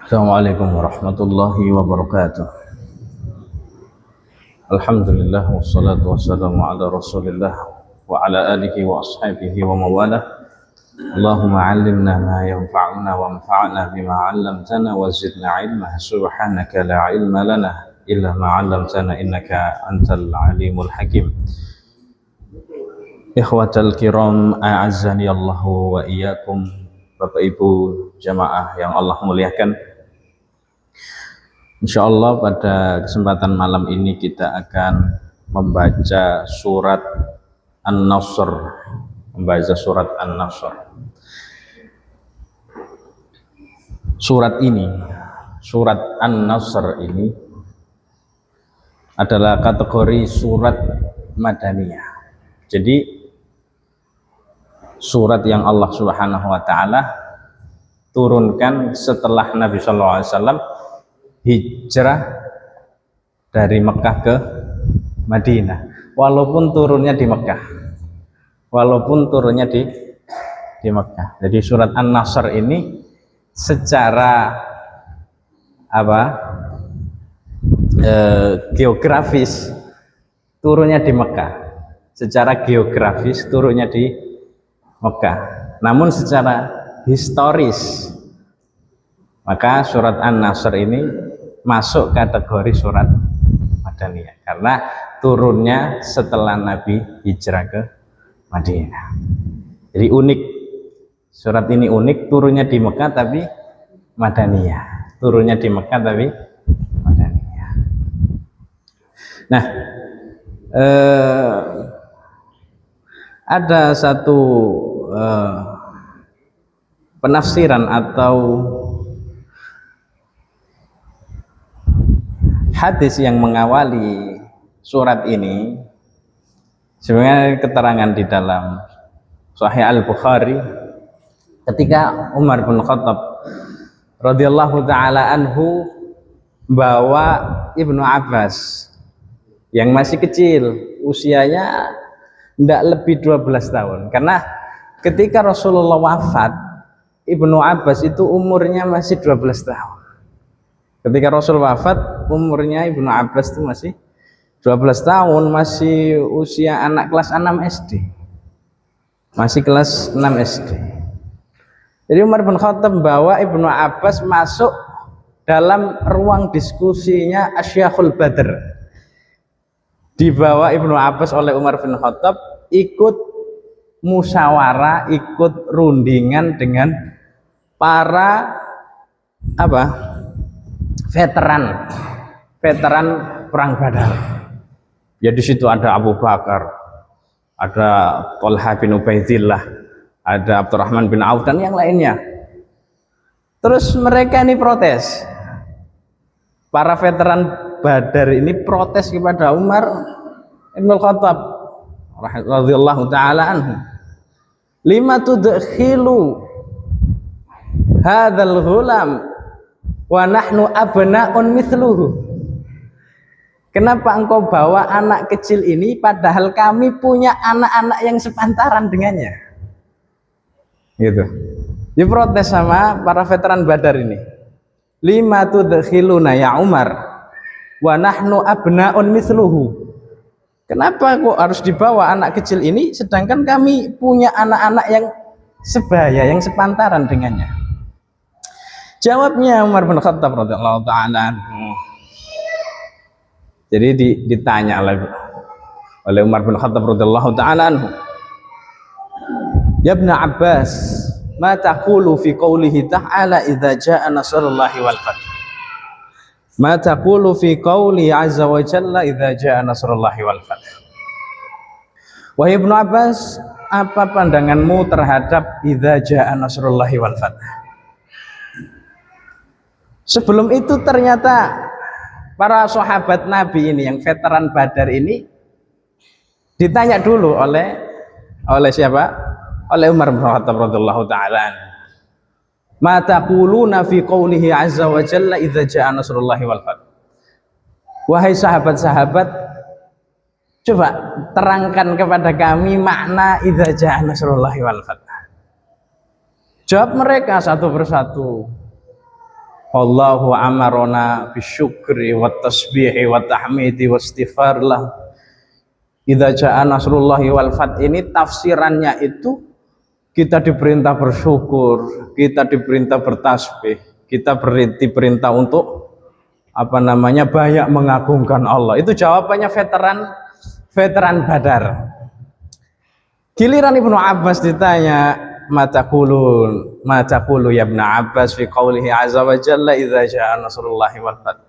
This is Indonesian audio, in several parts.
Assalamualaikum warahmatullahi wabarakatuh. Alhamdulillah wassalatu wassalamu ala Rasulillah wa ala alihi wa ashabihi wa mawalah. Allahumma 'allimna ma yanfa'una wanfa'na bima 'allamtana wa zidna 'ilma. Subhanaka la 'ilma lana illa ma 'allamtana innaka antal 'alimul hakim. Ikhwatal kiram, a'azzani Allahu wa iyyakum. Bapak Ibu jamaah yang Allah muliakan, insyaallah pada kesempatan malam ini kita akan membaca surat An-Nasr. Surat An-Nasr ini adalah kategori surat Madaniyah. Jadi surat yang Allah Subhanahu wa taala turunkan setelah Nabi sallallahu alaihi wasallam hijrah dari Mekah ke Madinah, walaupun turunnya di Mekah. Jadi surat An-Nasr ini secara geografis turunnya di Mekah. Namun secara historis maka surat An-Nasr ini masuk kategori surat Madaniyah karena turunnya setelah Nabi hijrah ke Madinah. Jadi unik, surat ini unik, turunnya di Mekah tapi Madaniyah. Nah, ada satu penafsiran atau hadis yang mengawali surat ini. Sebenarnya keterangan di dalam Sahih Al-Bukhari ketika Umar bin Khattab radhiyallahu taala anhu bawa Ibnu Abbas yang masih kecil, usianya tidak lebih 12 tahun, karena ketika Rasulullah wafat Ibnu Abbas itu umurnya masih 12 tahun. Ketika Rasul wafat, umurnya Ibnu Abbas itu masih 12 tahun, masih usia anak kelas 6 SD. Jadi Umar bin Khattab membawa Ibnu Abbas masuk dalam ruang diskusinya Asy-Syaikh Badr. Dibawa Ibnu Abbas oleh Umar bin Khattab ikut musyawarah, ikut rundingan dengan para veteran perang Badar. Ya di situ ada Abu Bakar, ada Thalhah bin Ubaidillah, ada Abdurrahman bin Auf dan yang lainnya. Terus mereka ini protes. Para veteran Badar ini protes kepada Umar bin Khattab radhiyallahu taala anhu. Lima tudkhilu hadzal ghulam wa nahnu abna'un mithluhu. Kenapa engkau bawa anak kecil ini padahal kami punya anak-anak yang sepantaran dengannya? Gitu. Diprotes sama para veteran Badar ini. Lima tudkhiluna ya Umar wa nahnu abna'un mithluhu. Kenapa kok harus dibawa anak kecil ini sedangkan kami punya anak-anak yang sebaya, yang sepantaran dengannya? Jawabnya Umar bin Khattab radhiyallahu taala. Jadi ditanya oleh Umar bin Khattab radhiyallahu taala anhu, "Ya Ibnu Abbas, ma taqulu fi qoulihi ta'ala idza jaa nasrullahi wal fath?" Ma taqulu fi qouli azza wa jalla idza jaa nasrullahi wal fath? Wahai Ibnu Abbas, apa pandanganmu terhadap idza jaa nasrullahi wal fath? Sebelum itu ternyata para sahabat Nabi ini yang veteran Badar ini ditanya dulu oleh siapa? Oleh Umar bin Khattab radhiyallahu taala. Ma taquluna fi qoulihi azza wa jalla idza jaa nasrullahi wal fath? Wahai sahabat-sahabat, coba terangkan kepada kami makna idza jaa nasrullahi wal fath. Jawab mereka satu persatu. Wallahu amarona bisyukri wa tasbihi wa tahmidi wa istighfar lah. Idza jaa nasrullahi wal fath, ini tafsirannya itu kita diperintah bersyukur, kita diperintah bertasbih, kita diperintah untuk banyak mengagungkan Allah. Itu jawabannya veteran Badar. Giliran Ibnu Abbas ditanya, mata qulu ya Ibnu Abbas fi qaulihi azza wa jalla idza jaa nasrullahi wal fath.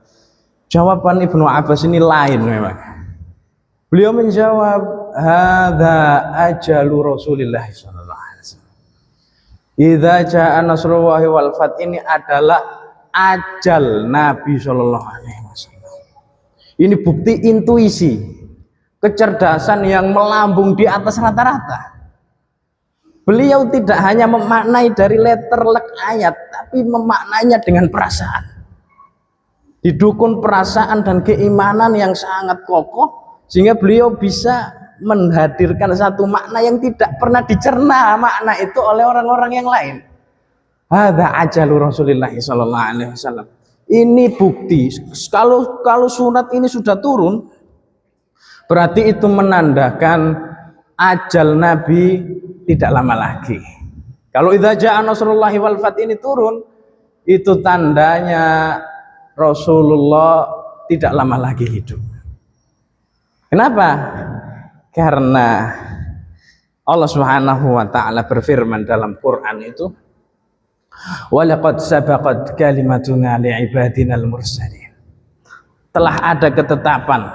Jawaban Ibnu Abbas ini lain memang. Beliau menjawab, hadza ajalu Rasulillah sallallahu alaihi wasallam. Idza jaa nasrullahi wal fath, ini adalah ajal Nabi sallallahu alaihi wasallam. Ini bukti intuisi, kecerdasan yang melambung di atas rata-rata. Beliau tidak hanya memaknai dari letterlek ayat, tapi memaknainya dengan perasaan. Didukung perasaan dan keimanan yang sangat kokoh, sehingga beliau bisa menghadirkan satu makna yang tidak pernah dicerna makna itu oleh orang-orang yang lain. Hadza ajalu Rasulillah sallallahu alaihi wasallam. Ini bukti kalau surat ini sudah turun, berarti itu menandakan ajal Nabi tidak lama lagi. Kalau idza jaa nasrullahi wal fath ini turun, itu tandanya Rasulullah tidak lama lagi hidup. Kenapa? Karena Allah Subhanahu wa taala berfirman dalam Quran itu, walaqad sabaqat kalimatuna li'ibadinal mursalin. Telah ada ketetapan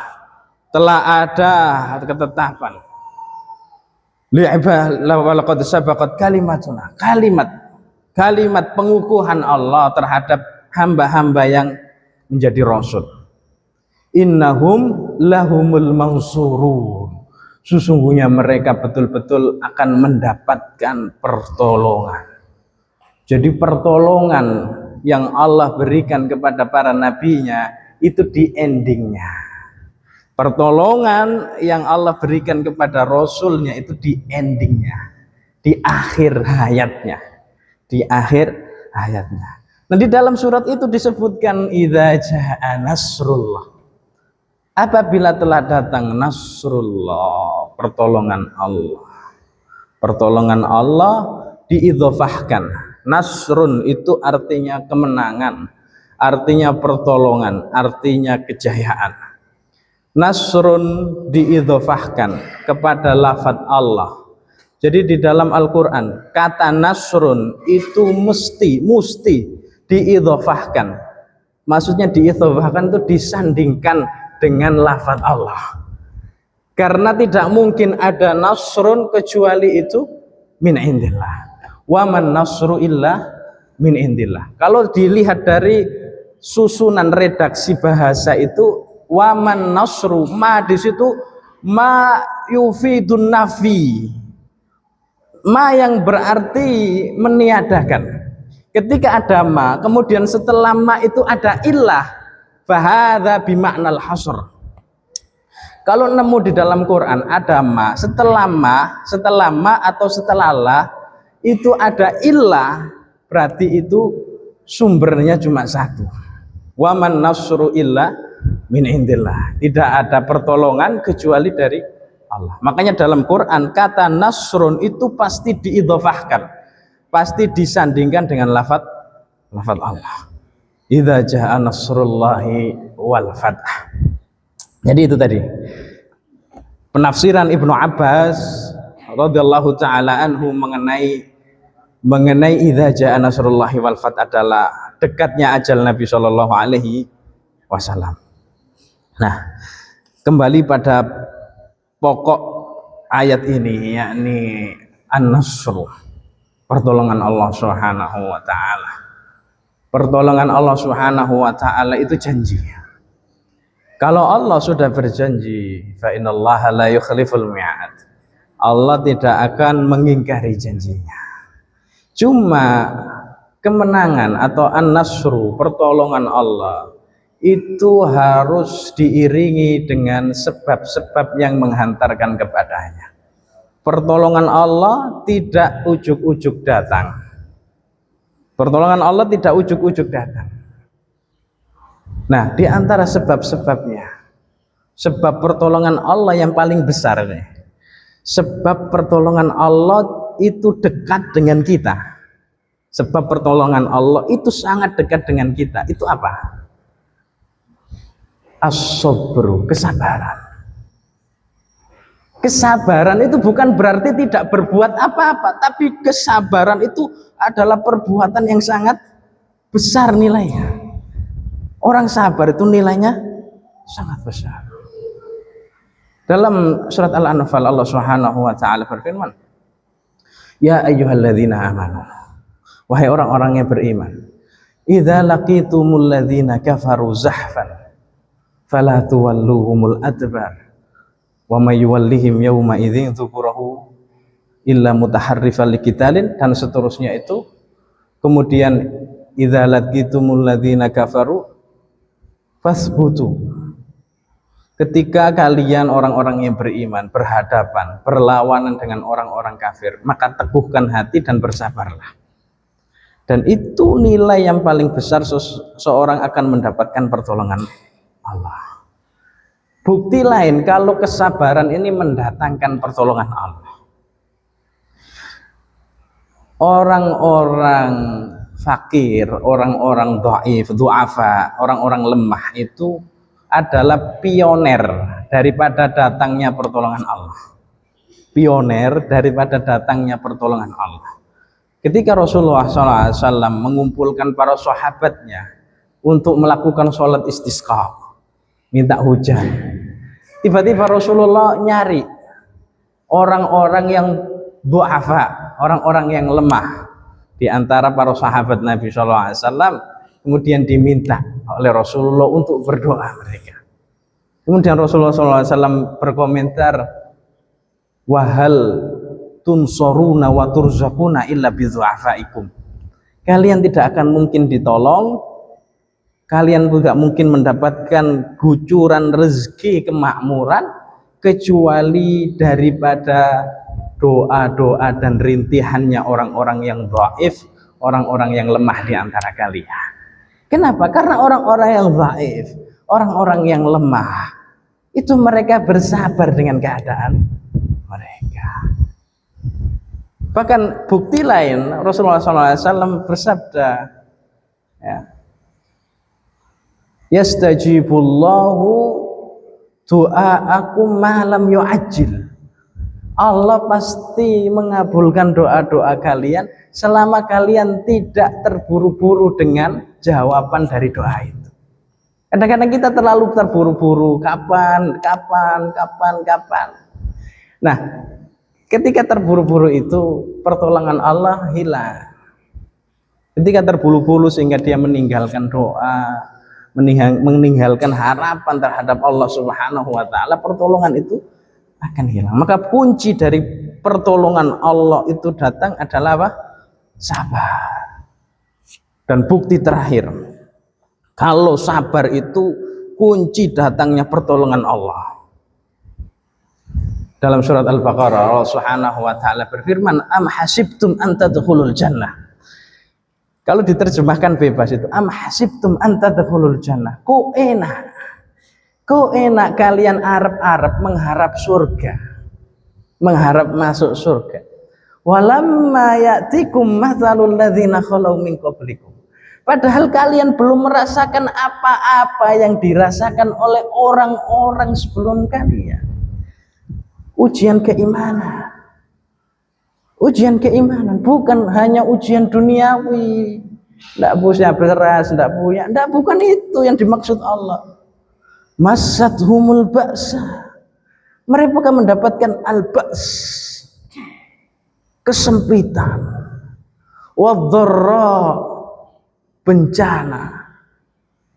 walaqad sabaqat kalimatuna, kalimat pengukuhan Allah terhadap hamba-hamba yang menjadi rasul. Innahum lahumul mansurun, sesungguhnya mereka betul-betul akan mendapatkan pertolongan. Jadi pertolongan yang Allah berikan kepada para nabinya itu di endingnya. Pertolongan yang Allah berikan kepada rasulnya itu di endingnya, di akhir hayatnya, Nah, di dalam surat itu disebutkan idza jaa nasrullah, apabila telah datang nasrullah, pertolongan Allah diidhofahkan. Nasrun itu artinya kemenangan, artinya pertolongan, artinya kejayaan. Nasrun diidhofahkan kepada lafaz Allah. Jadi di dalam Al-Quran kata nasrun itu mesti diidhofahkan. Maksudnya diidhofahkan itu disandingkan dengan lafaz Allah, karena tidak mungkin ada nasrun kecuali itu min indillah, wa man nasru illa min indillah. Kalau dilihat dari susunan redaksi bahasa itu, wa man nasru, ma di situ ma yufidun nafi, ma yang berarti meniadakan. Ketika ada ma, kemudian setelah ma itu ada illah, fahadha bima'nal hasr. Kalau nemu di dalam Quran ada ma, setelah ma atau setelah la itu ada illah, berarti itu sumbernya cuma satu. Wa man nasru illa min indillah. Tidak ada pertolongan kecuali dari Allah. Makanya dalam Quran kata nasrun itu pasti diidhofahkan, pasti disandingkan dengan lafaz Allah. Idza jaa nasrullahi wal fath. Jadi itu tadi penafsiran Ibnu Abbas radhiyallahu taala anhu mengenai idza jaa nasrullahi wal fath adalah dekatnya ajal Nabi sallallahu alaihi wasallam. Nah, kembali pada pokok ayat ini, yakni an-nasru, pertolongan Allah Subhanahu wa taala. Pertolongan Allah Subhanahu wa taala itu janji. Kalau Allah sudah berjanji, fa innallaha la yukhliful mi'ad. Allah tidak akan mengingkari janjinya. Cuma kemenangan atau an-nasru, pertolongan Allah itu harus diiringi dengan sebab-sebab yang menghantarkan kepadanya. Pertolongan Allah tidak ujuk-ujuk datang. Pertolongan Allah tidak ujuk-ujuk datang. Nah, di antara sebab-sebabnya, sebab pertolongan Allah yang paling besar nih, sebab pertolongan Allah itu dekat dengan kita. Sebab pertolongan Allah itu sangat dekat dengan kita. Itu apa? As-sabru, kesabaran. Kesabaran itu bukan berarti tidak berbuat apa-apa, tapi kesabaran itu adalah perbuatan yang sangat besar nilainya. Orang sabar itu nilainya sangat besar. Dalam surat Al-Anfal Allah Subhanahu wa taala berfirman, "Ya ayyuhalladzina amanu." Wahai orang-orang yang beriman, "Idza laqitumul ladzina kafaru zahfan fala tuwalluhumul adbar wa may yuwallihim yawma idzin dzukurahu illa mutaharrifan liqitalin," dan seterusnya itu. Kemudian idza laqitumul ladzina kafaru fasbutu, ketika kalian orang-orang yang beriman berhadapan, berlawanan dengan orang-orang kafir, maka teguhkan hati dan bersabarlah. Dan itu nilai yang paling besar seorang akan mendapatkan pertolongan Allah. Bukti lain kalau kesabaran ini mendatangkan pertolongan Allah. Orang-orang fakir, orang-orang dhaif, du'afa, orang-orang lemah itu adalah pioner daripada datangnya pertolongan Allah. Pioner daripada datangnya pertolongan Allah. Ketika Rasulullah SAW mengumpulkan para sahabatnya untuk melakukan sholat istisqa, minta hujan, tiba-tiba Rasulullah nyari orang-orang yang du'afa, orang-orang yang lemah di antara para sahabat Nabi SAW, kemudian diminta oleh Rasulullah untuk berdoa mereka. Kemudian Rasulullah SAW berkomentar, "Wahal tunsoruna wa turzakuna illa bidzu'afaikum." Kalian tidak akan mungkin ditolong, kalian tidak mungkin mendapatkan gucuran rezeki kemakmuran kecuali daripada doa-doa dan rintihannya orang-orang yang dhaif, orang-orang yang lemah di antara kalian. Kenapa? Karena orang-orang yang dhaif, orang-orang yang lemah, itu mereka bersabar dengan keadaan mereka. Bahkan bukti lain, Rasulullah SAW bersabda, ya, "Yastajibullahu du'aakum ma lam yu'ajjil." Allah pasti mengabulkan doa-doa kalian selama kalian tidak terburu-buru dengan jawaban dari doa itu. Kadang-kadang kita terlalu terburu-buru, kapan. Nah, ketika terburu-buru itu pertolongan Allah hilang. Ketika terburu-buru sehingga dia meninggalkan doa, meninggalkan harapan terhadap Allah Subhanahu wa taala, pertolongan itu akan hilang. Maka kunci dari pertolongan Allah itu datang adalah apa? Sabar. Dan bukti terakhir, kalau sabar itu kunci datangnya pertolongan Allah. Dalam surat Al-Baqarah Allah Subhanahu wa taala berfirman, "Am hasibtum an tadkhulul jannah." Kalau diterjemahkan bebas itu, "Am hasibtum an tadkhulul jannah." Kok enak kalian Arab mengharap surga, mengharap masuk surga. Walamma ya'tikum mathalul ladzina khalau min qablikum. Padahal kalian belum merasakan apa-apa yang dirasakan oleh orang-orang sebelum kalian. Ujian keimanan. Ujian keimanan bukan hanya ujian duniawi. Tidak punya beras, tidak bukan itu yang dimaksud Allah. Masadhumul ba'sa, mereka mendapatkan al-ba's, kesempitan, wadharra, bencana,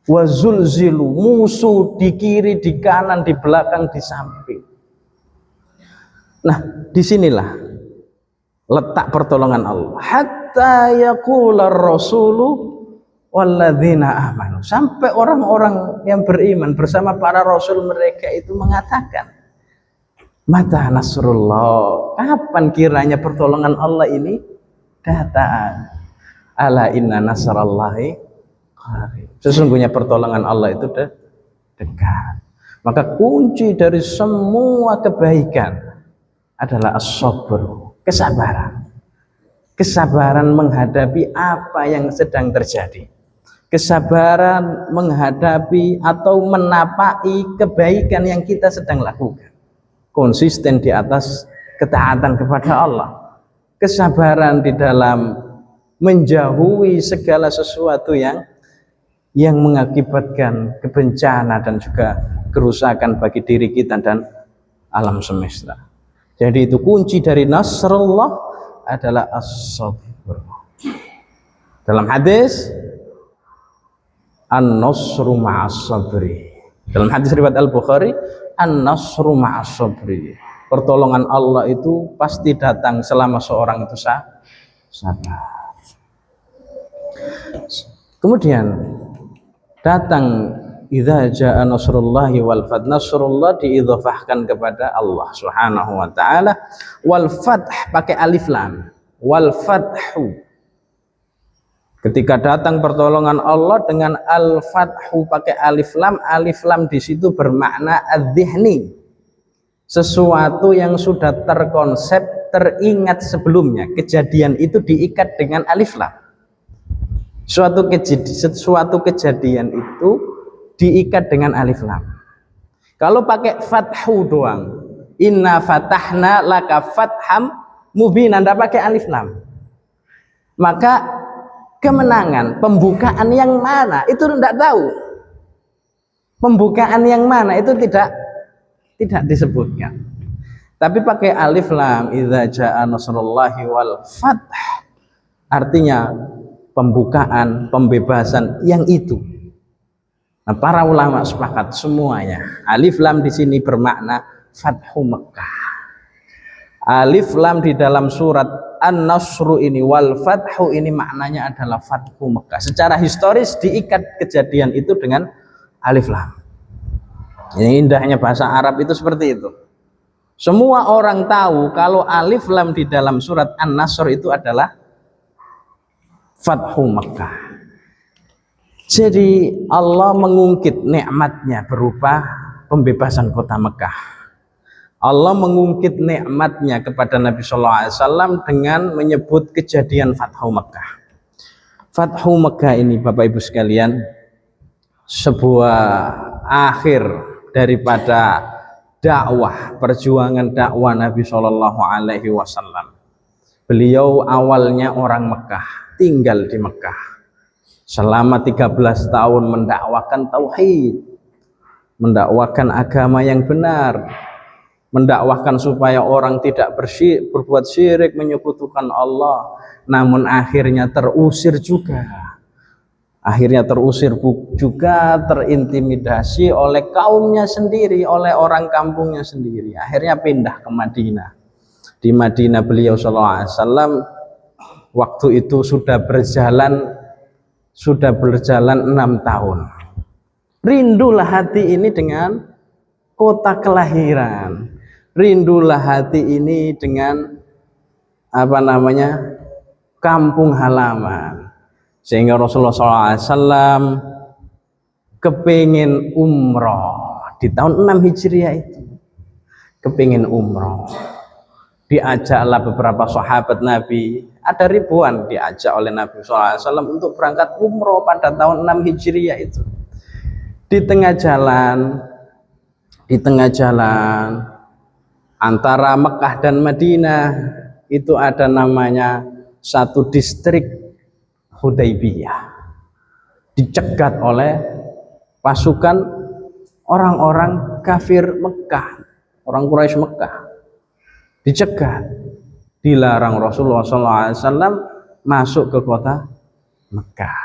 wazulzilu, musuh di kiri, di kanan, di belakang, di samping. Nah, disinilah letak pertolongan Allah. Hatta yaqula ar-rasulu walladzina amanu, sampai orang-orang yang beriman bersama para rasul mereka itu mengatakan, mata nasrullah, kapan kiranya pertolongan Allah ini datang? Ala inna nasrallahi qarib. Sesungguhnya pertolongan Allah itu dekat. Maka kunci dari semua kebaikan adalah as-sabr, kesabaran. Kesabaran menghadapi apa yang sedang terjadi. Kesabaran menghadapi atau menapai kebaikan yang kita sedang lakukan. Konsisten di atas ketaatan kepada Allah. Kesabaran di dalam menjauhi segala sesuatu yang mengakibatkan kebencana dan juga kerusakan bagi diri kita dan alam semesta. Jadi itu kunci dari nasrullah adalah as-sabr. Dalam hadis an-nasru ma'as sabri. Dalam hadis riwayat Al-Bukhari, an-nasru ma'as sabri. Pertolongan Allah itu pasti datang selama seorang itu sabar. Kemudian datang idza jaa nasrullahi wal fath. Nasrullah diidhafahkan kepada Allah Subhanahu wa taala. Wal fath pakai alif lam. Wal fathu. Ketika datang pertolongan Allah dengan al-fathu pakai alif lam di situ bermakna adz-dzihni. Sesuatu yang sudah terkonsep, teringat sebelumnya. Kejadian itu diikat dengan alif lam. Suatu kejadian itu diikat dengan alif lam. Kalau pakai fathu doang, inna fatahna laka fatham mubinan, tidak pakai alif lam, maka kemenangan, pembukaan yang mana itu tidak tahu. Pembukaan yang mana itu tidak disebutkan. Tapi pakai alif lam, idza jaa nasrullahi wal fath, artinya pembukaan, pembebasan yang itu. Nah, para ulama sepakat semuanya. Alif lam di sini bermakna Fathu Mekah. Alif lam di dalam surat An-Nasru ini wal Fathu ini maknanya adalah Fathu Mekah. Secara historis diikat kejadian itu dengan alif lam. Ini indahnya bahasa Arab itu seperti itu. Semua orang tahu kalau alif lam di dalam surat An-Nasr itu adalah Fathu Mekah. Jadi Allah mengungkit nikmatnya berupa pembebasan kota Mekah. Allah mengungkit nikmatnya kepada Nabi Sallallahu Alaihi Wasallam dengan menyebut kejadian Fathu Mekah. Fathu Mekah ini Bapak Ibu sekalian sebuah akhir daripada dakwah, perjuangan dakwah Nabi Sallallahu Alaihi Wasallam. Beliau awalnya orang Mekah, tinggal di Mekah selama 13 tahun mendakwakan tauhid, mendakwakan agama yang benar, mendakwahkan supaya orang tidak berbuat syirik, menyekutukan Allah. Namun akhirnya terusir juga. Terintimidasi oleh kaumnya sendiri, oleh orang kampungnya sendiri. Akhirnya pindah ke Madinah. Di Madinah beliau sallallahu alaihi wasallam waktu itu sudah berjalan 6 tahun. Rindulah hati ini dengan kota kelahiran. Rindulah hati ini dengan kampung halaman, sehingga Rasulullah SAW kepingin umroh di tahun 6 Hijriah itu, kepingin umroh. Diajaklah beberapa sahabat Nabi, ada ribuan diajak oleh Nabi SAW untuk berangkat umroh pada tahun 6 Hijriah itu. Di tengah jalan antara Mekah dan Madinah itu ada namanya satu distrik Hudaybiyah, dicegat oleh pasukan orang-orang kafir Mekah, orang Quraisy Mekah, dicegat, dilarang Rasulullah SAW masuk ke kota Mekah.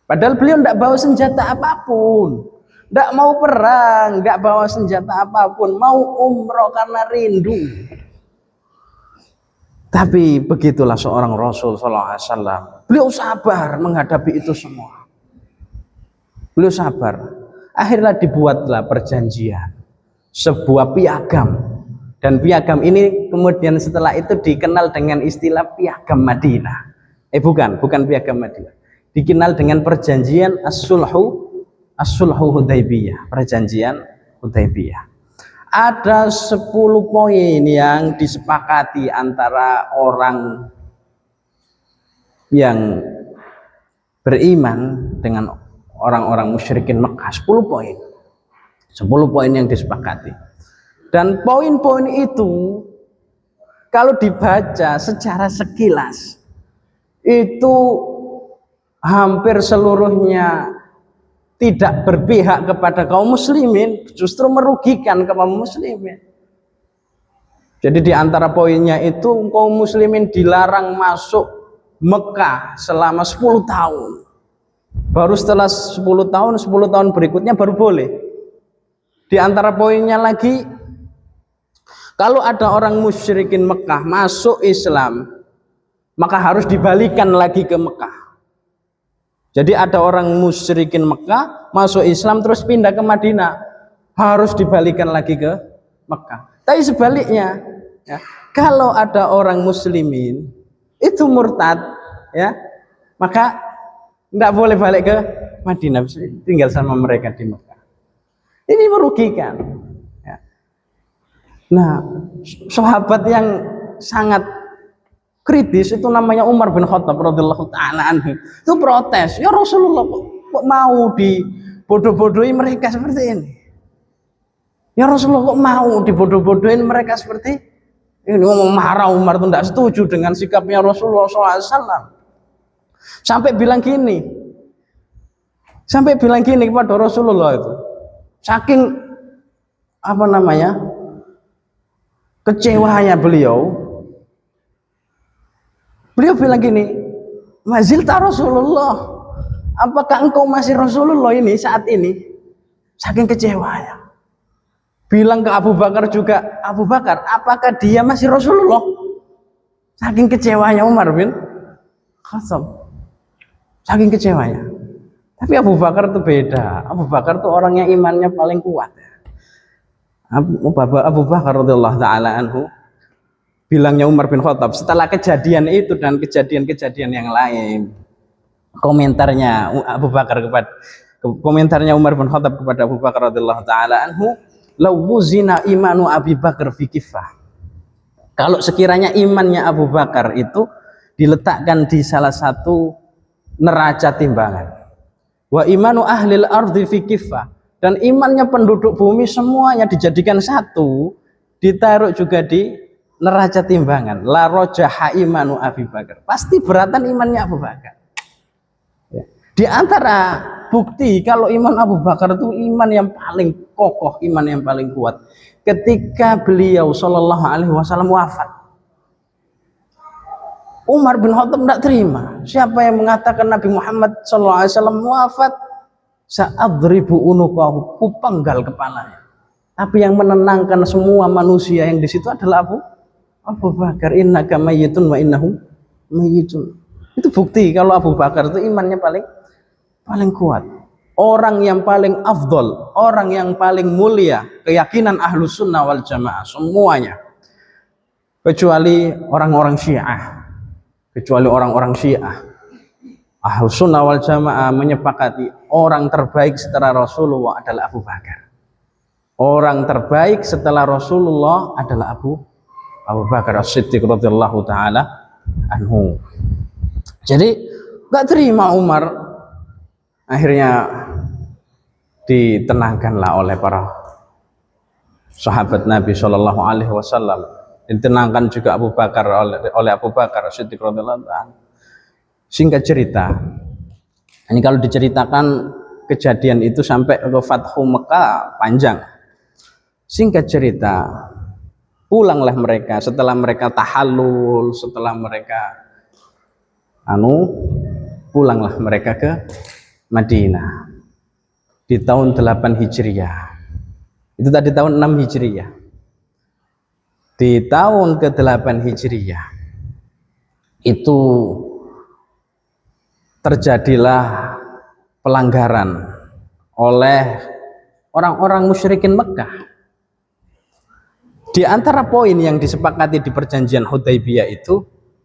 Padahal beliau tidak bawa senjata apapun, tidak mau perang, tidak bawa senjata apapun, mau umroh karena rindu. Tapi begitulah seorang Rasul sallallahu alaihi wasallam. Beliau sabar menghadapi itu semua. Beliau sabar. Akhirnya dibuatlah perjanjian, sebuah piagam. Dan piagam ini kemudian setelah itu dikenal dengan istilah piagam Madinah. Bukan piagam Madinah. dikenal dengan perjanjian As-Sulhu Hudaybiyah, perjanjian Hudaybiyah. Ada 10 poin yang disepakati antara orang yang beriman dengan orang-orang musyrikin Mekah. 10 poin. 10 poin yang disepakati. Dan poin-poin itu kalau dibaca secara sekilas itu hampir seluruhnya tidak berpihak kepada kaum muslimin, justru merugikan kaum muslimin. Jadi di antara poinnya itu kaum muslimin dilarang masuk Mekah selama 10 tahun. Baru setelah 10 tahun berikutnya baru boleh. Di antara poinnya lagi, kalau ada orang musyrikin Mekah masuk Islam, maka harus dibalikan lagi ke Mekah. Jadi ada orang musyrikin Mekah masuk Islam terus pindah ke Madinah, harus dibalikan lagi ke Mekah. Tapi sebaliknya, ya, kalau ada orang muslimin itu murtad, ya, maka tidak boleh balik ke Madinah, tinggal sama mereka di Mekah. Ini merugikan. Ya. Nah, sahabat yang sangat kritis itu namanya Umar bin Khattab radhiyallahu taala anhu. Itu protes, ya Rasulullah kok mau dibodoh-bodohi mereka seperti ini? Ya Rasulullah kok mau dibodoh-bodohin mereka seperti ini? Marah Umar itu tidak setuju dengan sikapnya Rasulullah SAW. Sampai bilang gini kepada Rasulullah itu, saking kecewanya beliau bilang gini, mazilta Rasulullah, apakah engkau masih Rasulullah ini saat ini? Saking kecewanya. Bilang ke Abu Bakar juga, Abu Bakar, apakah dia masih Rasulullah? Saking kecewanya Umar bin Khattab. Saking kecewanya. Tapi Abu Bakar itu beda. Abu Bakar itu orang yang imannya paling kuat. Abu Bakar radhiyallahu taala anhu, bilangnya Umar bin Khattab setelah kejadian itu dan kejadian-kejadian yang lain, komentarnya Umar bin Khattab kepada Abu Bakar radhiyallahu taala anhu, law wuzina imanu Abi Bakar fi kiffah. Kalau sekiranya imannya Abu Bakar itu diletakkan di salah satu neraca timbangan, wa imanu ahlil ardi fi kiffah, dan imannya penduduk bumi semuanya dijadikan satu, ditaruh juga di neraca timbangan, la rojaha imanu Abi Bakar, pasti beratan imannya Abu Bakar. Ya. Di antara bukti kalau iman Abu Bakar itu iman yang paling kokoh, iman yang paling kuat, ketika beliau Shallallahu Alaihi Wasallam wafat, Umar bin Khattab tidak terima. Siapa yang mengatakan Nabi Muhammad Shallallahu Alaihi Wasallam wafat, sa'adribu unuqahu, kupenggal kepalanya. Tapi yang menenangkan semua manusia yang di situ adalah Abu Bakar, innaka mayyitun wa innahum mayyitun. Itu bukti kalau Abu Bakar itu imannya paling kuat. Orang yang paling afdol, orang yang paling mulia, keyakinan Ahlus Sunnah wal Jamaah semuanya. Kecuali orang-orang Syiah. Ahlus Sunnah wal Jamaah menyepakati orang terbaik setelah Rasulullah adalah Abu Bakar. Orang terbaik setelah Rasulullah adalah Abu Bakar As-Siddiq radhiyallahu taala anhu. Jadi nggak terima Umar, akhirnya ditenangkanlah oleh para sahabat Nabi Shallallahu Alaihi Wasallam, ditenangkan juga Abu Bakar oleh Abu Bakar As-Siddiq radhiyallahu taala. Singkat cerita, ini kalau diceritakan kejadian itu sampai ke Fathu Mekah panjang. Singkat cerita, pulanglah mereka setelah mereka tahallul, setelah mereka pulanglah mereka ke Madinah di tahun 8 Hijriah. Itu tadi tahun 6 Hijriah. Di tahun ke-8 Hijriah itu terjadilah pelanggaran oleh orang-orang musyrikin Mekah. Di antara poin yang disepakati di perjanjian Hudaybiyah itu,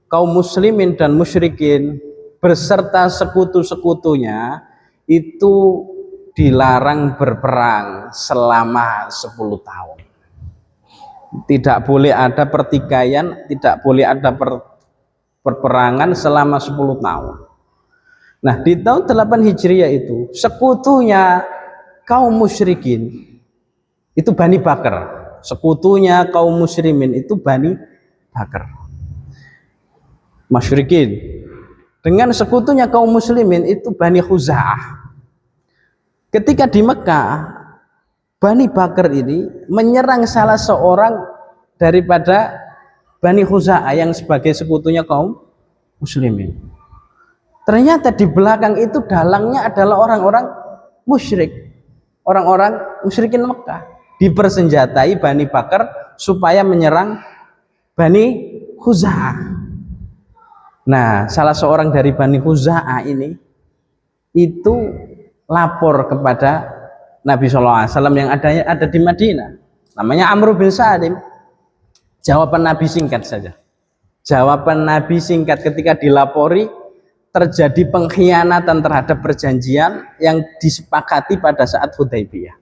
kaum muslimin dan musyrikin beserta sekutu-sekutunya itu dilarang berperang selama 10 tahun. Tidak boleh ada pertikaian, tidak boleh ada perperangan selama 10 tahun. Nah, di tahun 8 Hijriah itu sekutunya kaum musyrikin itu Bani Bakar. Sekutunya kaum muslimin itu Bani Bakar. Musyrikin. Dengan sekutunya kaum muslimin itu Bani Khuza'ah. Ketika di Mekah, Bani Bakar ini menyerang salah seorang daripada Bani Khuza'ah yang sebagai sekutunya kaum muslimin. Ternyata di belakang itu dalangnya adalah orang-orang musyrik, orang-orang musyrikin Mekah. Dipersenjatai Bani Bakar supaya menyerang Bani Khuza'ah. Nah, salah seorang dari Bani Khuza'ah ini itu lapor kepada Nabi SAW yang ada di Madinah, namanya Amr bin Salim. Jawaban Nabi singkat saja. Jawaban Nabi singkat ketika dilapori terjadi pengkhianatan terhadap perjanjian yang disepakati pada saat Hudaybiyah.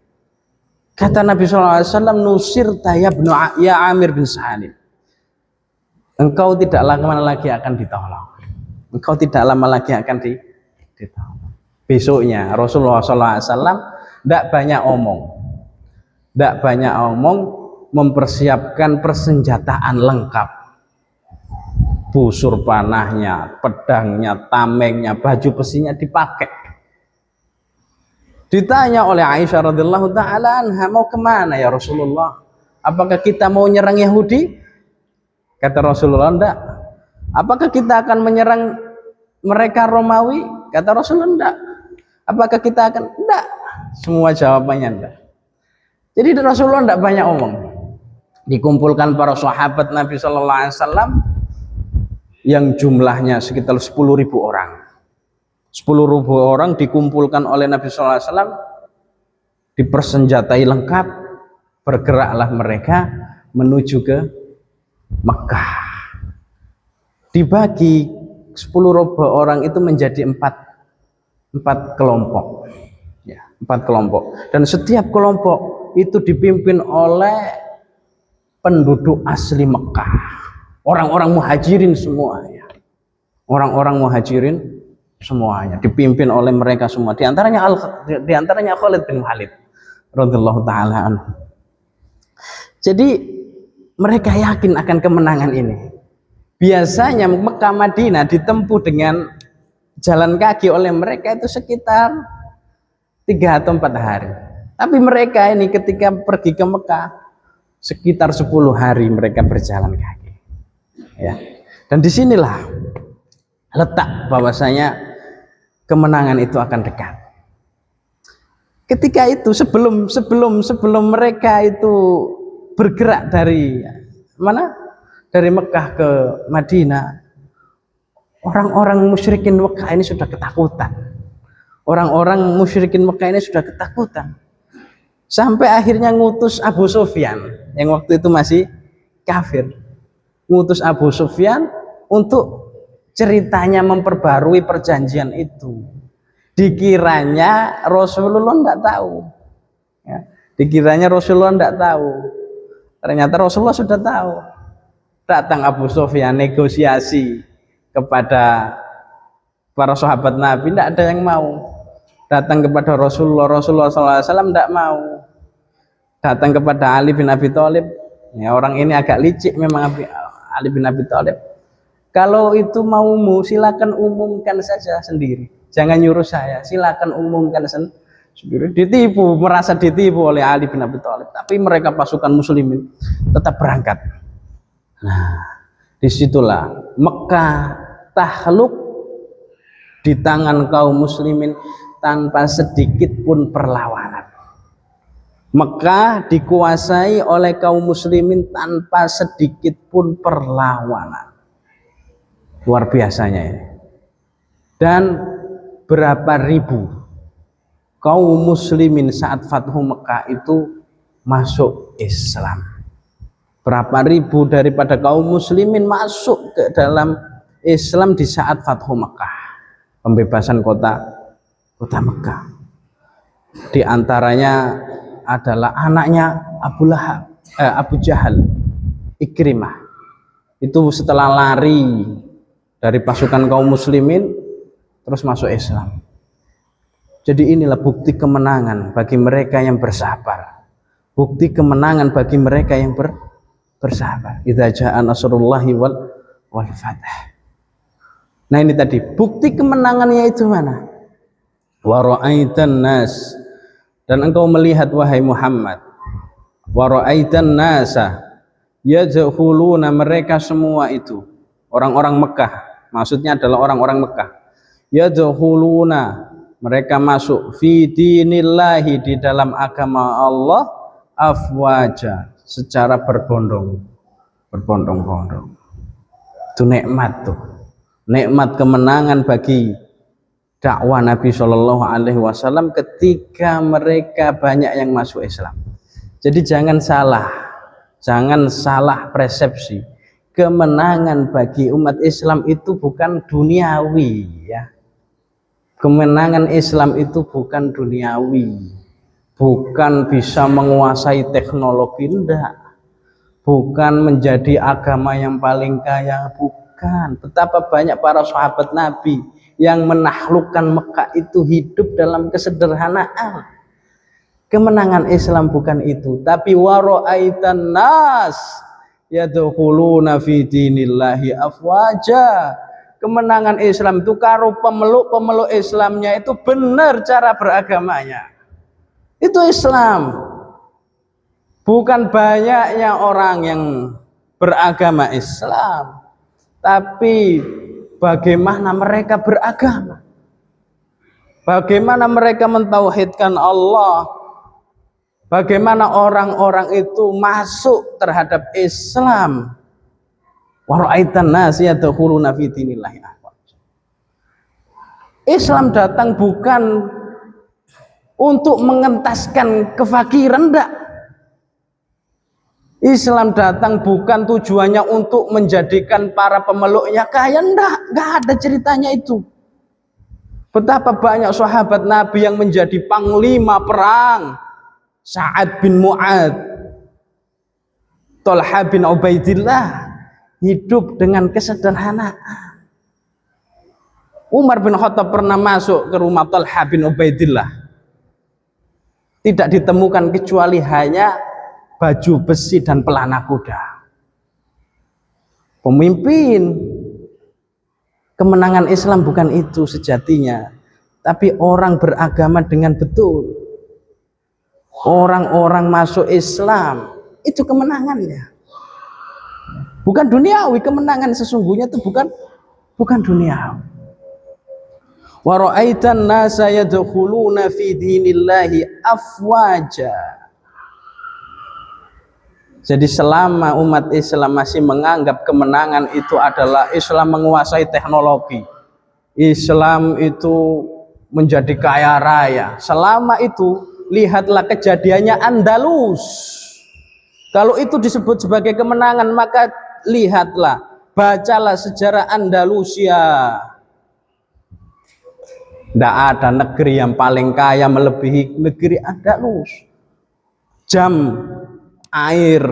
Kata Nabi SAW, nusir ya Amir bin Salim, engkau tidak lama lagi akan ditolong. Engkau tidak lama lagi akan ditolong. Besoknya Rasulullah SAW tidak banyak omong, mempersiapkan persenjataan lengkap, busur panahnya, pedangnya, tamengnya, baju besinya dipakai. Ditanya oleh Aisyah radhiyallahu taala anha, mau kemana ya Rasulullah? Apakah kita mau nyerang Yahudi? Kata Rasulullah, enggak. Apakah kita akan menyerang mereka Romawi? Kata Rasulullah, enggak. Apakah kita akan? Enggak. Semua jawabannya enggak. Jadi Rasulullah enggak banyak omong. Dikumpulkan para sahabat Nabi Sallallahu Alaihi Wasallam yang jumlahnya sekitar 10.000 orang. 10.000 orang dikumpulkan oleh Nabi Sallallahu Alaihi Wasallam, dipersenjatai lengkap, bergeraklah mereka menuju ke Mekah. Dibagi 10.000 orang itu menjadi empat kelompok, ya, 4 kelompok. Dan setiap kelompok itu dipimpin oleh penduduk asli Mekah, orang-orang muhajirin semua, ya. Orang-orang muhajirin semuanya dipimpin oleh mereka semua. Di antaranya Khalid bin Walid radhiyallahu taala anhu. Jadi mereka yakin akan kemenangan ini. Biasanya Mekah Madinah ditempuh dengan jalan kaki oleh mereka itu sekitar 3 atau 4 hari. Tapi mereka ini ketika pergi ke Mekah sekitar 10 hari mereka berjalan kaki. Ya. Dan disinilah letak bahwasanya kemenangan itu akan dekat. Ketika itu sebelum mereka itu bergerak dari mana? Dari Mekah ke Madinah, orang-orang musyrikin Mekah ini sudah ketakutan. Orang-orang musyrikin Mekah ini sudah ketakutan. Sampai akhirnya ngutus Abu Sufyan yang waktu itu masih kafir. Ngutus Abu Sufyan untuk ceritanya memperbarui perjanjian itu. Dikiranya Rasulullah tidak tahu, ya. Dikiranya Rasulullah tidak tahu. Ternyata Rasulullah sudah tahu. Datang Abu Sufyan negosiasi kepada para sahabat Nabi, tidak ada yang mau. Datang kepada Rasulullah SAW tidak mau. Datang kepada Ali bin Abi Thalib, ya, orang ini agak licik memang, Ali bin Abi Thalib. Kalau itu maumu, silakan umumkan saja sendiri. Jangan nyuruh saya, silakan umumkan sendiri. Ditipu, merasa ditipu oleh Ali bin Abi Thalib. Tapi mereka pasukan muslimin tetap berangkat. Nah, disitulah Mekah takluk di tangan kaum muslimin tanpa sedikit pun perlawanan. Mekah dikuasai oleh kaum muslimin tanpa sedikit pun perlawanan. Luar biasanya ini. Dan berapa ribu kaum muslimin saat Fathu Mekah itu masuk Islam. Berapa ribu daripada kaum muslimin masuk ke dalam Islam di saat Fathu Mekah. pembebasan kota Mekah. Di antaranya adalah anaknya Abu Jahal, Ikrimah. Itu setelah lari dari pasukan kaum muslimin terus masuk Islam. Jadi inilah bukti kemenangan bagi mereka yang bersabar. Bukti kemenangan bagi mereka yang bersabar. Idza jaa nasrullahi wal fath. Nah ini tadi bukti kemenangannya itu mana? Wa ra'aitan nas, dan engkau melihat wahai Muhammad, wa ra'aitan nasa yadkhuluna, mereka semua itu orang-orang Mekah, maksudnya adalah orang-orang Mekah, yadkhuluna, mereka masuk fi dinillahi, di dalam agama Allah, afwaja, secara berbondong-bondong. Itu nikmat tuh, nikmat kemenangan bagi dakwah Nabi Shallallahu Alaihi Wasallam ketika mereka banyak yang masuk Islam. Jadi jangan salah persepsi. Kemenangan bagi umat Islam itu bukan duniawi, ya. Kemenangan Islam itu bukan duniawi, bukan bisa menguasai teknologi, enggak, bukan menjadi agama yang paling kaya, bukan. Betapa banyak para sahabat Nabi yang menaklukkan Mekah itu hidup dalam kesederhanaan. Kemenangan Islam bukan itu, tapi wara'aitan nas yadkhuluna fi dinillahi afwaja. Kemenangan Islam itu karo pemeluk Islamnya itu benar cara beragamanya. Itu Islam. Bukan banyaknya orang yang beragama Islam, tapi bagaimana mereka beragama, bagaimana mereka mentauhidkan Allah, bagaimana orang-orang itu masuk terhadap Islam. Wa ra'aitan nas yadkhuluna fi dinillahi afwaja. Islam datang bukan untuk mengentaskan kefakiran, enggak. Islam datang bukan tujuannya untuk menjadikan para pemeluknya kaya, enggak ada ceritanya itu. Betapa banyak sahabat Nabi yang menjadi panglima perang, Sa'ad bin Mu'ad, Thalha bin Ubaidillah, hidup dengan kesederhanaan. Umar bin Khattab pernah masuk ke rumah Thalha bin Ubaidillah, tidak ditemukan kecuali hanya baju besi dan pelana kuda. Pemimpin. Kemenangan Islam bukan itu sejatinya, tapi orang beragama dengan betul, orang-orang masuk Islam, itu kemenangannya. Bukan duniawi, kemenangan sesungguhnya itu bukan duniawi. Wa ra'aitan nasa yadkhuluna fi dinillahi afwaja. Jadi selama umat Islam masih menganggap kemenangan itu adalah Islam menguasai teknologi, Islam itu menjadi kaya raya, selama itu lihatlah kejadiannya Andalus. Kalau itu disebut sebagai kemenangan, maka lihatlah, bacalah sejarah Andalusia. Tidak ada negeri yang paling kaya melebihi negeri Andalus. Jam, air,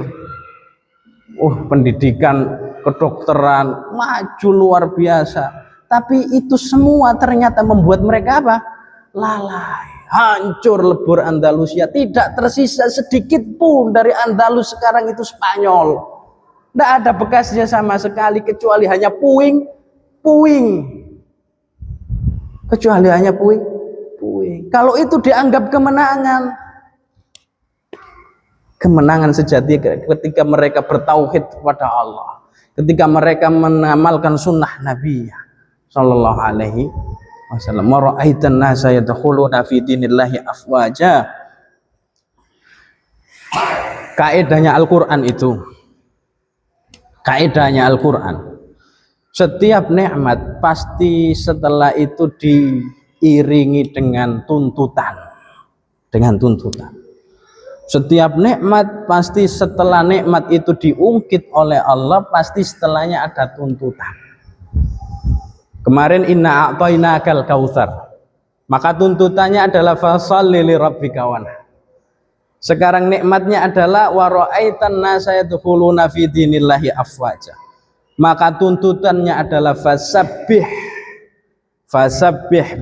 pendidikan, kedokteran maju luar biasa. Tapi itu semua ternyata membuat mereka apa? Lalai, hancur lebur Andalusia. Tidak tersisa sedikit pun dari Andalus sekarang itu Spanyol. Tidak ada bekasnya sama sekali, kecuali hanya puing. Kecuali hanya puing. Kalau itu dianggap kemenangan, kemenangan sejati ketika mereka bertauhid kepada Allah, ketika mereka mengamalkan sunnah Nabi Sallallahu Alaihi Wasallam. Mara'aitan nasa yadkhuluna fi dinillahi afwaja. Kaedahnya Al-Quran itu, kaedahnya Al-Quran, setiap nikmat pasti setelah itu diiringi dengan tuntutan. Setiap nikmat pasti setelah nikmat itu diungkit oleh Allah, pasti setelahnya ada tuntutan. Kemarin inna a'tainakal kautsar. Maka tuntutannya adalah fasholli li rabbika wanhar. Sekarang nikmatnya adalah wa ra'aitan nasa yadkhuluna fi dinillahi afwaja. Maka tuntutannya adalah fasabbih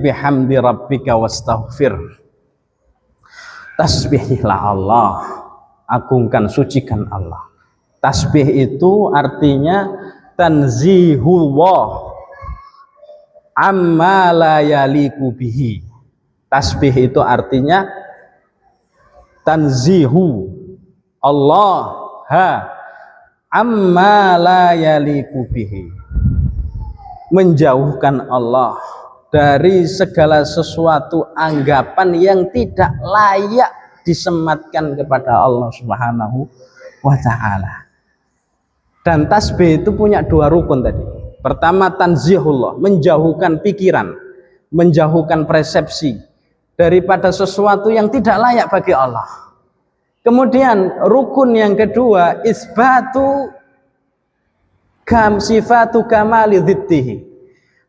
bihamdi rabbika wastaghfir. Tasbihlah Allah, agungkan, sucikan Allah. Tasbih itu artinya tanzihullah amma la yaliku bihi. Tasbih itu artinya tanzihu Allah amma la yaliku bihi, menjauhkan Allah dari segala sesuatu anggapan yang tidak layak disematkan kepada Allah Subhanahu wa ta'ala. Dan tasbih itu punya dua rukun tadi. Pertama tanzihullah, menjauhkan pikiran, menjauhkan persepsi daripada sesuatu yang tidak layak bagi Allah. Kemudian rukun yang kedua isbatu sifatu kamali dzittihi,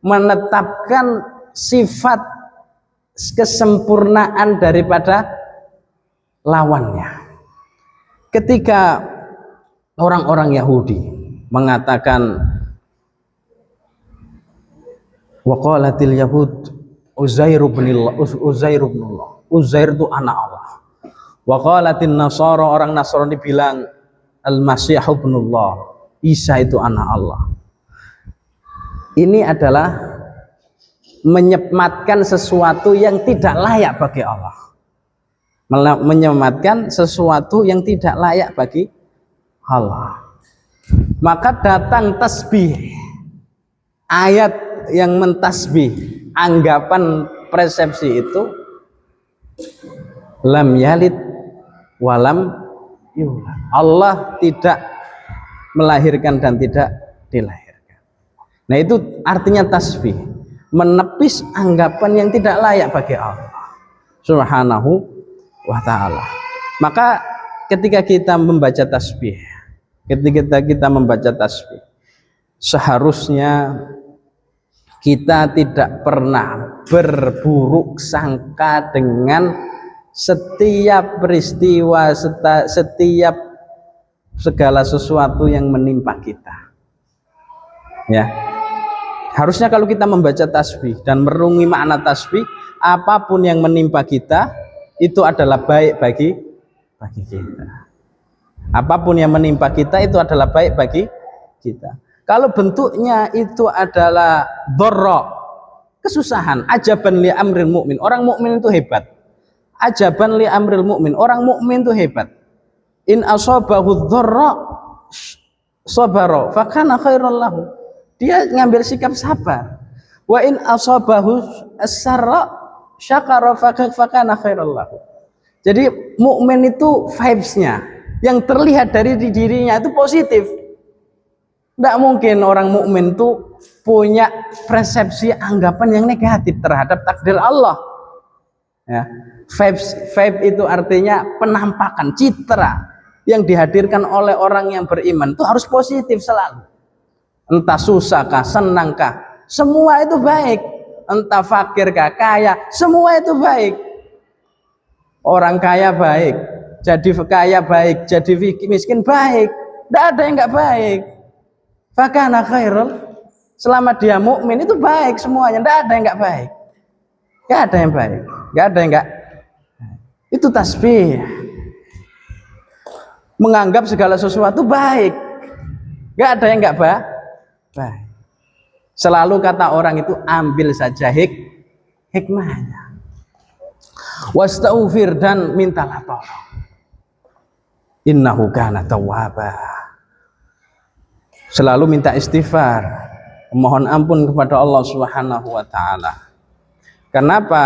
menetapkan sifat kesempurnaan daripada lawannya. Ketika orang-orang Yahudi mengatakan waqalatil yahud Uzair ibnullah, Uzair itu anak Allah. Waqalatin nasara, orang Nasrani bilang al-masih ibnullah, Isa itu anak Allah. Ini adalah menyematkan sesuatu yang tidak layak bagi Allah, menyematkan sesuatu yang tidak layak bagi Allah. Maka datang tasbih, ayat yang mentasbih anggapan persepsi itu, lam yalid walam yulad, Allah tidak melahirkan dan tidak dilahirkan. Nah itu artinya tasbih, menepis anggapan yang tidak layak bagi Allah Subhanahu wa ta'ala. Maka ketika kita membaca tasbih, seharusnya kita tidak pernah berburuk sangka dengan setiap peristiwa, setiap segala sesuatu yang menimpa kita. Ya, harusnya kalau kita membaca tasbih dan merenungi makna tasbih, apapun yang menimpa kita itu adalah baik bagi kita. Apapun yang menimpa kita itu adalah baik bagi kita. Kalau bentuknya itu adalah dharra, kesusahan, ajaban li amril mukmin, orang mukmin itu hebat. Ajaban li amril mukmin, orang mukmin itu hebat. In asabahu dharra sabara fa kana khairan lahu. Dia ngambil sikap sabar. Wa in asabahu as-sarra syakara fa kana khairan lahu. Jadi mukmin itu vibes-nya yang terlihat dari dirinya itu positif. Tidak mungkin orang mukmin itu punya persepsi anggapan yang negatif terhadap takdir Allah. Ya. Vibe itu artinya penampakan, citra yang dihadirkan oleh orang yang beriman itu harus positif selalu. Entah susahkah, senangkah, semua itu baik. Entah fakirkah, kaya, semua itu baik. Orang kaya baik, jadi kaya baik, jadi miskin baik. Tidak ada yang nggak baik. Fakana khairul, selama dia mukmin itu baik semuanya, tidak ada yang nggak baik, nggak ada yang baik, nggak ada yang nggak. Itu tasbih, menganggap segala sesuatu baik, nggak ada yang nggak baik. Selalu kata orang itu ambil saja hikmahnya. Wastaghfir, dan mintalah tolong. Innahu kana tawwaba. Selalu minta istighfar, mohon ampun kepada Allah Subhanahu wa ta'ala. Kenapa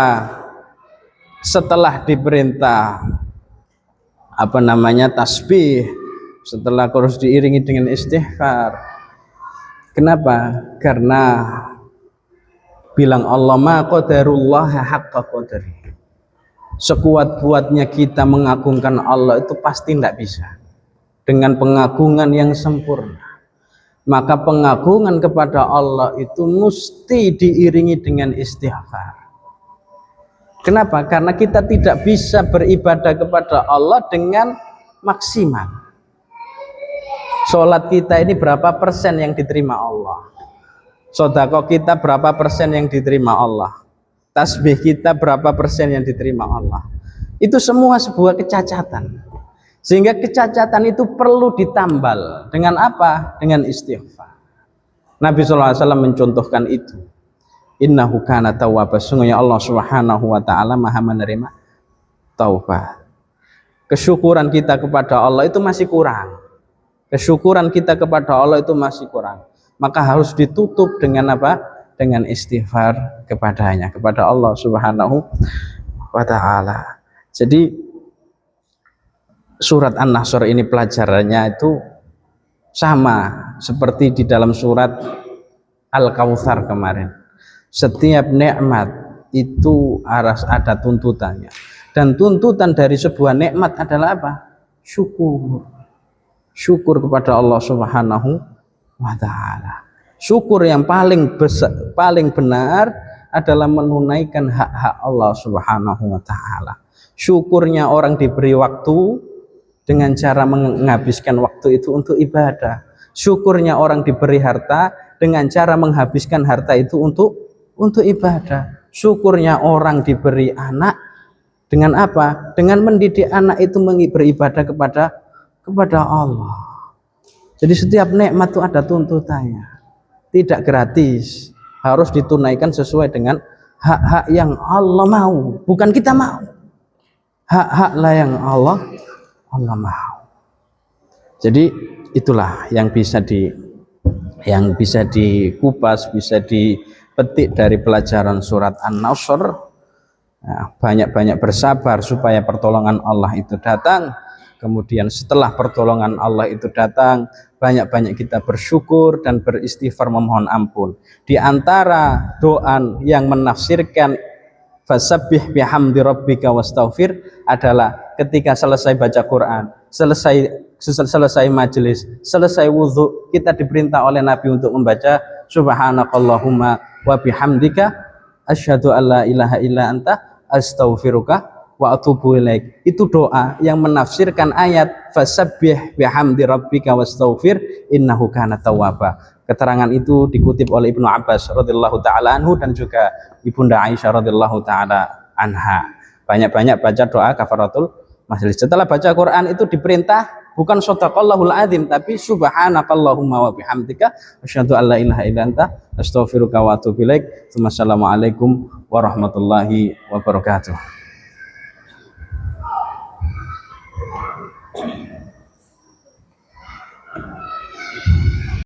setelah diperintah tasbih, setelah harus diiringi dengan istighfar? Kenapa? Karena bilang Allah ma qadarullah haqqa qadari. Sekuat-kuatnya kita mengagungkan Allah itu pasti tidak bisa dengan pengagungan yang sempurna. maka pengagungan kepada Allah itu mesti diiringi dengan istighfar. Kenapa? Karena kita tidak bisa beribadah kepada Allah dengan maksimal. Sholat kita ini berapa persen yang diterima Allah? Sedekah kita berapa persen yang diterima Allah? Tasbih kita berapa persen yang diterima Allah? Itu semua sebuah kecacatan. Sehingga kecacatan itu perlu ditambal dengan apa? Dengan istighfar. Nabi SAW mencontohkan itu. Innahu kana tawwaba, sungguhnya Allah Subhanahu wa taala Maha menerima taubat. Kesyukuran kita kepada Allah itu masih kurang. Kesyukuran kita kepada Allah itu masih kurang. Maka harus ditutup dengan apa? Dengan istighfar kepadanya, kepada Allah Subhanahu wa taala. Jadi surat An-Nasr ini pelajarannya itu sama seperti di dalam surat Al-Kautsar kemarin. Setiap nikmat itu harus ada tuntutannya, dan tuntutan dari sebuah nikmat adalah apa? Syukur kepada Allah Subhanahu wa ta'ala. Syukur yang paling besar, paling benar adalah menunaikan hak-hak Allah Subhanahu wa ta'ala. Syukurnya orang diberi waktu dengan cara menghabiskan waktu itu untuk ibadah. Syukurnya orang diberi harta dengan cara menghabiskan harta itu untuk ibadah. Syukurnya orang diberi anak dengan apa? Dengan mendidik anak itu beribadah kepada Allah. Jadi setiap nikmat itu ada tuntutannya, tidak gratis, harus ditunaikan sesuai dengan hak-hak yang Allah mau, bukan kita mau. Hak-hak lah yang Allah mau. Jadi itulah yang bisa dikupas, bisa dipetik dari pelajaran surat An-Nasr. Nah, banyak-banyak bersabar supaya pertolongan Allah itu datang. Kemudian setelah pertolongan Allah itu datang, banyak-banyak kita bersyukur dan beristighfar memohon ampun. Di antara doa yang menafsirkan fasabbih bihamdi rabbika wastaghfir adalah ketika selesai baca Quran, selesai majelis, selesai wudhu, kita diperintah oleh Nabi untuk membaca subhanakallahumma wa bihamdika asyhadu alla ilaha illa anta astaghfiruka wa atubu ilaik. Itu doa yang menafsirkan ayat fasabbih bihamdi rabbika wastaghfir innahu kana tawwaba. Keterangan itu dikutip oleh Ibnu Abbas radhiyallahu taala anhu dan juga Ibunda Aisyah radhiyallahu taala anha. Banyak-banyak baca doa kafaratul majlis. Setelah baca Quran itu diperintah bukan shadaqallahul adzim, tapi subhanakallahumma wa bihamdika asyhadu alla ilaha illa anta astaghfiruka wa atubu ilaik. Wassalamualaikum warahmatullahi wabarakatuh.